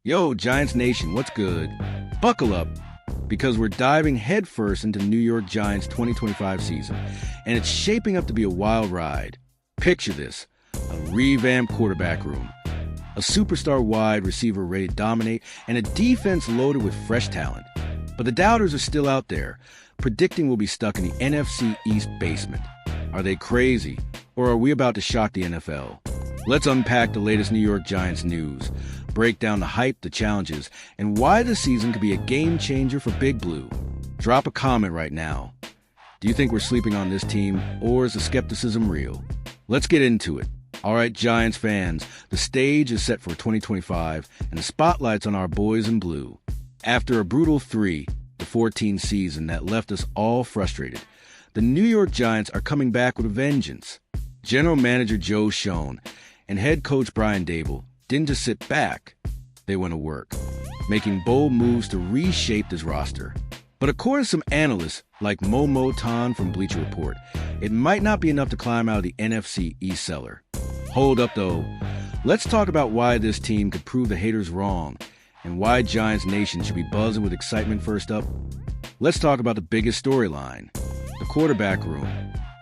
Yo, Giants Nation, what's good? Buckle up, because we're diving headfirst into the New York Giants 2025 season, and it's shaping up to be a wild ride. Picture this, a revamped quarterback room, a superstar wide receiver ready to dominate, and a defense loaded with fresh talent. But the doubters are still out there, predicting we'll be stuck in the NFC East basement. Are they crazy, or are we about to shock the NFL? Let's unpack the latest New York Giants news, break down the hype, the challenges, and why this season could be a game changer for Big Blue. Drop a comment right now. Do you think we're sleeping on this team, or is the skepticism real? Let's get into it. All right, Giants fans, the stage is set for 2025, and the spotlight's on our boys in blue. After a brutal 3-14 season that left us all frustrated, the New York Giants are coming back with a vengeance. General Manager Joe Schoen and head coach Brian Daboll didn't just sit back, they went to work, making bold moves to reshape this roster. But according to some analysts like Momo Tan from Bleacher Report, it might not be enough to climb out of the NFC East cellar. Hold up though, let's talk about why this team could prove the haters wrong and why Giants Nation should be buzzing with excitement first up. Let's talk about the biggest storyline, the quarterback room.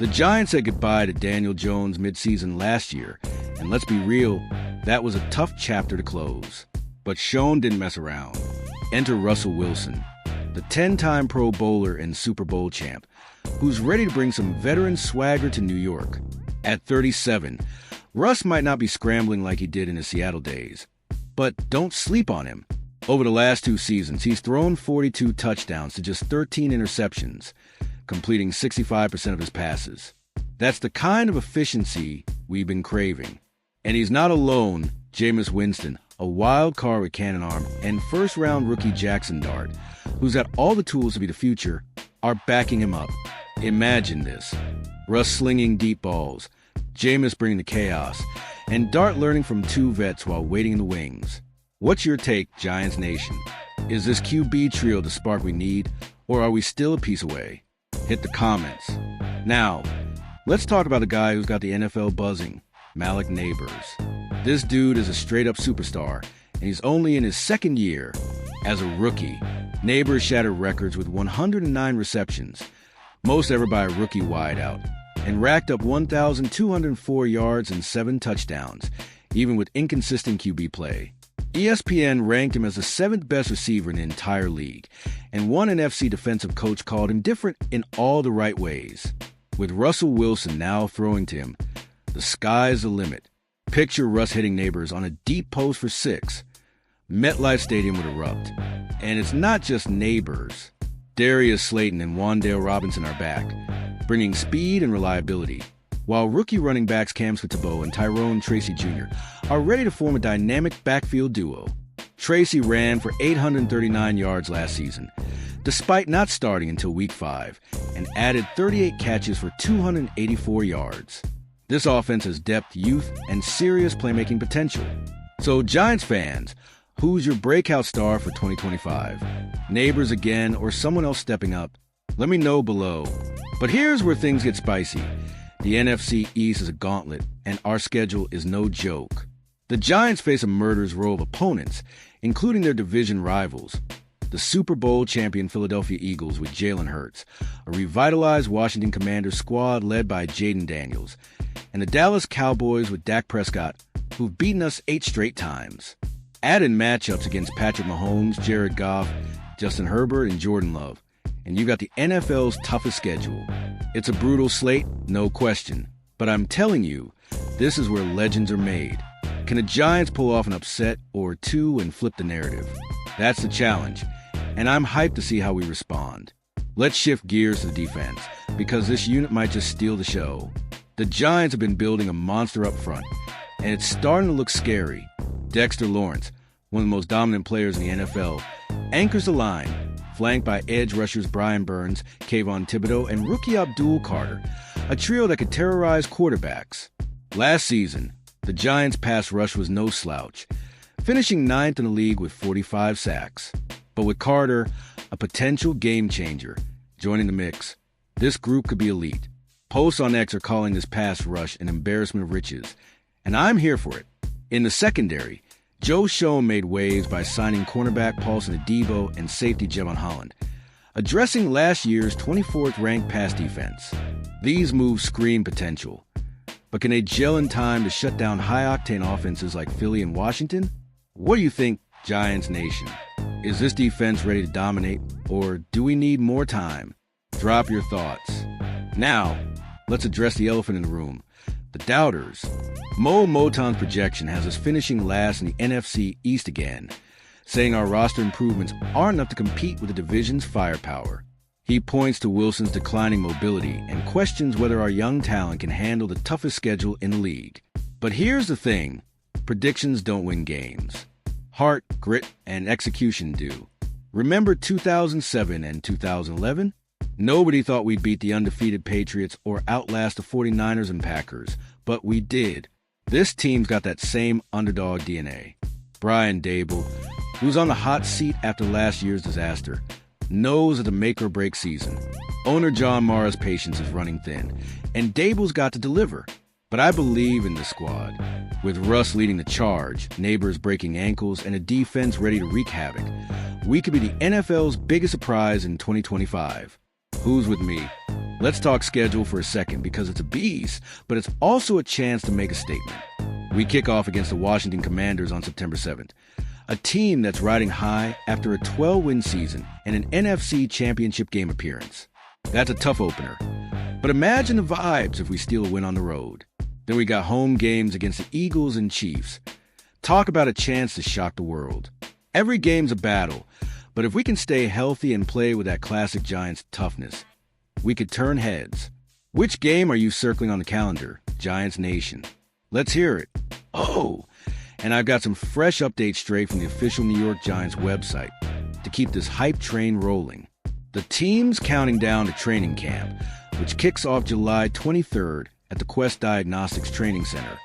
The Giants said goodbye to Daniel Jones midseason last year, and let's be real, that was a tough chapter to close. But Schoen didn't mess around. Enter Russell Wilson, the 10-time Pro Bowler and Super Bowl champ, who's ready to bring some veteran swagger to New York. At 37, Russ might not be scrambling like he did in his Seattle days, but don't sleep on him. Over the last 2 seasons, he's thrown 42 touchdowns to just 13 interceptions, completing 65% of his passes. That's the kind of efficiency we've been craving. And he's not alone. Jameis Winston, a wild card with cannon arm, and first-round rookie Jackson Dart, who's got all the tools to be the future, are backing him up. Imagine this. Russ slinging deep balls, Jameis bringing the chaos, and Dart learning from 2 vets while waiting in the wings. What's your take, Giants Nation? Is this QB trio the spark we need, or are we still a piece away? Hit the comments. Now, let's talk about the guy who's got the NFL buzzing, Malik Neighbors. This dude is a straight-up superstar, and he's only in his 2nd year as a rookie. Neighbors shattered records with 109 receptions, most ever by a rookie wideout, and racked up 1,204 yards and 7 touchdowns, even with inconsistent QB play. ESPN ranked him as the 7th best receiver in the entire league, and one NFC defensive coach called him different in all the right ways. With Russell Wilson now throwing to him, the sky's the limit. Picture Russ hitting Neighbors on a deep post for 6. MetLife Stadium would erupt. And it's not just Neighbors. Darius Slayton and Wan'Dale Robinson are back, bringing speed and reliability, while rookie running backs Cam Tebow and Tyrone Tracy Jr. are ready to form a dynamic backfield duo. Tracy ran for 839 yards last season, despite not starting until Week 5, and added 38 catches for 284 yards. This offense has depth, youth, and serious playmaking potential. So, Giants fans, who's your breakout star for 2025? Neighbors again, or someone else stepping up? Let me know below. But here's where things get spicy. The NFC East is a gauntlet, and our schedule is no joke. The Giants face a murderous row of opponents, including their division rivals, the Super Bowl champion Philadelphia Eagles with Jalen Hurts, a revitalized Washington Commanders squad led by Jaden Daniels, and the Dallas Cowboys with Dak Prescott, who've beaten us 8 straight times. Add in matchups against Patrick Mahomes, Jared Goff, Justin Herbert, and Jordan Love, and you've got the NFL's toughest schedule. It's a brutal slate, no question, but I'm telling you, this is where legends are made. Can the Giants pull off an upset or 2 and flip the narrative? That's the challenge, and I'm hyped to see how we respond. Let's shift gears to the defense, because this unit might just steal the show. The Giants have been building a monster up front, and it's starting to look scary. Dexter Lawrence, one of the most dominant players in the NFL, anchors the line, flanked by edge rushers Brian Burns, Kayvon Thibodeau, and rookie Abdul Carter, a trio that could terrorize quarterbacks. Last season, the Giants' pass rush was no slouch, finishing 9th in the league with 45 sacks. But with Carter, a potential game changer, joining the mix, this group could be elite. Posts on X are calling this pass rush an embarrassment of riches, and I'm here for it. In the secondary, Joe Schoen made waves by signing cornerback Paulson Adebo and safety Jevon Holland, addressing last year's 24th-ranked pass defense. These moves scream potential. But can they gel in time to shut down high-octane offenses like Philly and Washington? What do you think, Giants Nation? Is this defense ready to dominate, or do we need more time? Drop your thoughts. Now, let's address the elephant in the room, the doubters. Mo Moton's projection has us finishing last in the NFC East again, saying our roster improvements aren't enough to compete with the division's firepower. He points to Wilson's declining mobility and questions whether our young talent can handle the toughest schedule in the league. But here's the thing, predictions don't win games. Heart, grit, and execution do. Remember 2007 and 2011? Nobody thought we'd beat the undefeated Patriots or outlast the 49ers and Packers, but we did. This team's got that same underdog DNA. Brian Daboll, who's on the hot seat after last year's disaster, knows it's a make-or-break season. Owner John Mara's patience is running thin, and Daboll's got to deliver. But I believe in the squad. With Russ leading the charge, neighbors breaking ankles, and a defense ready to wreak havoc, we could be the NFL's biggest surprise in 2025. Who's with me? Let's talk schedule for a second because it's a beast, but it's also a chance to make a statement. We kick off against the Washington Commanders on September 7th, a team that's riding high after a 12-win season and an NFC Championship game appearance. That's a tough opener. But imagine the vibes if we steal a win on the road. Then we got home games against the Eagles and Chiefs. Talk about a chance to shock the world. Every game's a battle, but if we can stay healthy and play with that classic Giants toughness, we could turn heads. Which game are you circling on the calendar, Giants Nation? Let's hear it. Oh, and I've got some fresh updates straight from the official New York Giants website to keep this hype train rolling. The team's counting down to training camp, which kicks off July 23rd at the Quest Diagnostics Training Center,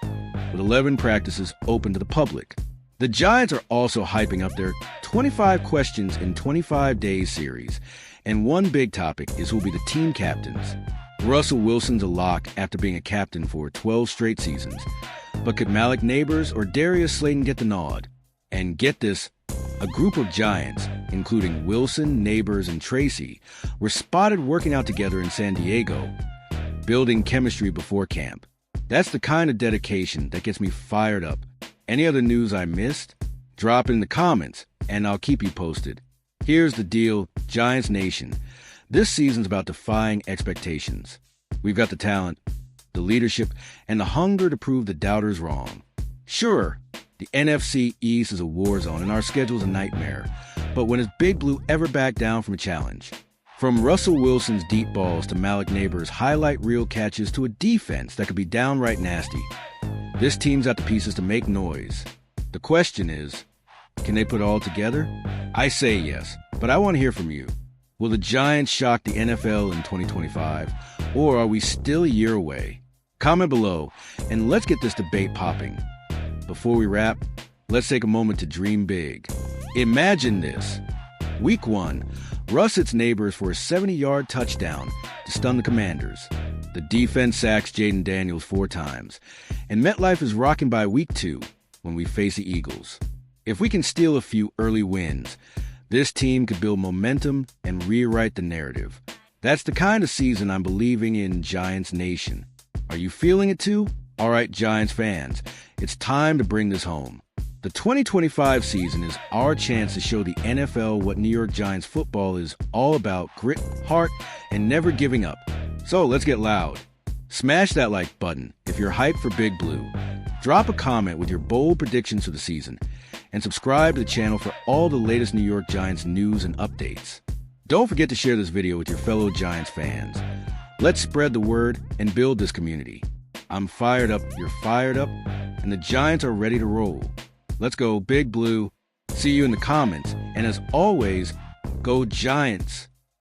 with 11 practices open to the public. The Giants are also hyping up their 25 Questions in 25 Days series, and one big topic is who'll be the team captains. Russell Wilson's a lock after being a captain for 12 straight seasons, but could Malik Neighbors or Darius Slayton get the nod? And get this, a group of Giants, including Wilson, Neighbors, and Tracy, were spotted working out together in San Diego, building chemistry before camp. That's the kind of dedication that gets me fired up. Any other news I missed? Drop it in the comments, and I'll keep you posted. Here's the deal, Giants Nation. This season's about defying expectations. We've got the talent, the leadership, and the hunger to prove the doubters wrong. Sure, the NFC East is a war zone, and our schedule's a nightmare. But when has Big Blue ever backed down from a challenge? From Russell Wilson's deep balls to Malik Neighbors' highlight reel catches to a defense that could be downright nasty, this team's got the pieces to make noise. The question is, can they put it all together? I say yes, but I want to hear from you. Will the Giants shock the NFL in 2025, or are we still a year away? Comment below, and let's get this debate popping. Before we wrap, let's take a moment to dream big. Imagine this. Week 1, Russ hits Neighbors for a 70-yard touchdown to stun the Commanders. The defense sacks Jaden Daniels 4 times. And MetLife is rocking by week 2 when we face the Eagles. If we can steal a few early wins, this team could build momentum and rewrite the narrative. That's the kind of season I'm believing in, Giants Nation. Are you feeling it too? All right, Giants fans, it's time to bring this home. The 2025 season is our chance to show the NFL what New York Giants football is all about: grit, heart, and never giving up. So let's get loud. Smash that like button if you're hyped for Big Blue. Drop a comment with your bold predictions for the season, and subscribe to the channel for all the latest New York Giants news and updates. Don't forget to share this video with your fellow Giants fans. Let's spread the word and build this community. I'm fired up, you're fired up, and the Giants are ready to roll. Let's go Big Blue. See you in the comments. And as always, go Giants.